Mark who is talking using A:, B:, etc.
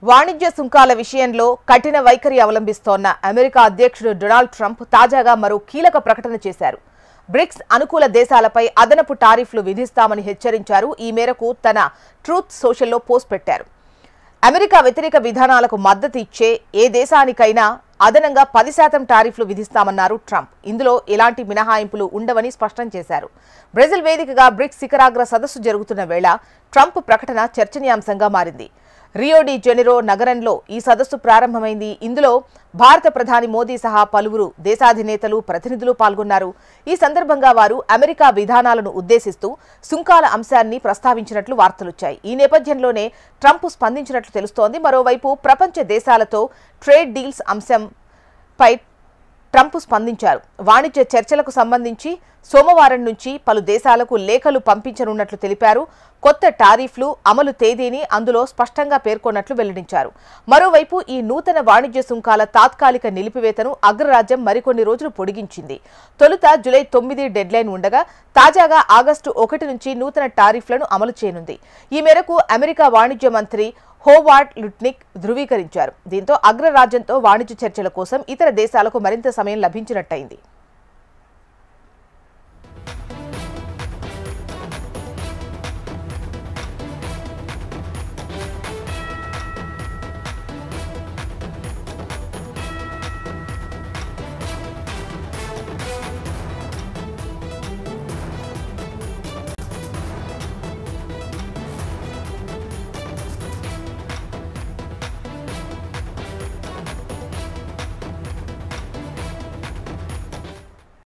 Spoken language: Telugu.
A: వాణిజ్య సుంకాల విషయంలో కఠిన వైఖరి అవలంబిస్తోన్న అమెరికా అధ్యక్షుడు డొనాల్డ్ ట్రంప్ తాజాగా మరో కీలక ప్రకటన చేశారు. బ్రిక్స్ అనుకూల దేశాలపై అదనపు టారిఫ్లు విధిస్తామని హెచ్చరించారు. ఈ మేరకు తన ట్రూత్ సోషల్లో పోస్ట్ పెట్టారు. అమెరికా వ్యతిరేక విధానాలకు మద్దతు ఇచ్చే ఏ దేశానికైనా అదనంగా 10% టారిఫ్లు విధిస్తామన్నారు ట్రంప్. ఇందులో ఎలాంటి మినహాయింపులు ఉండవని స్పష్టం చేశారు. బ్రెజిల్ వేదికగా బ్రిక్స్ శిఖరాగ్ర సదస్సు జరుగుతున్న వేళ ట్రంప్ ప్రకటన చర్చనీయాంశంగా మారింది. రియో డి జెనిరో నగరంలో ఈ సదస్సు ప్రారంభమైంది. ఇందులో భారత ప్రధాని మోదీ సహా పలువురు దేశాధినేతలు ప్రతినిధులు పాల్గొన్నారు. ఈ సందర్భంగా వారు అమెరికా విధానాలను ఉద్దేశిస్తూ సుంకాల అంశాన్ని ప్రస్తావించినట్లు వార్తలొచ్చాయి. ఈ నేపథ్యంలోనే ట్రంప్ స్పందించినట్లు తెలుస్తోంది. మరోవైపు ప్రపంచ దేశాలతో ట్రేడ్ డీల్స్ అంశంపై ట్రంప్ స్పందించారు. వాణిజ్య చర్చలకు సంబంధించి సోమవారం నుంచి పలు దేశాలకు లేఖలు పంపించనున్నట్లు తెలిపారు. కొత్త టారిఫ్లు అమలు తేదీని అందులో స్పష్టంగా పేర్కొన్నట్లు వెల్లడించారు. మరోవైపు ఈ నూతన వాణిజ్య సుంకాల తాత్కాలిక నిలిపివేతను అగ్రరాజ్యం మరికొన్ని రోజులు పొడిగించింది. తొలుత జూలై 9 డెడ్లైన్ ఉండగా తాజాగా ఆగస్టు 1 నుంచి నూతన టారిఫ్లను అమలు చేయనుంది. ఈ మేరకు అమెరికా వాణిజ్య మంత్రి హోవార్డ్ లుట్నిక్ ధృవీకరించారు. దీంతో అగ్రరాజ్యంతో వాణిజ్య చర్చల కోసం ఇతర దేశాలకు మరింత సమయం లభించినట్టయింది.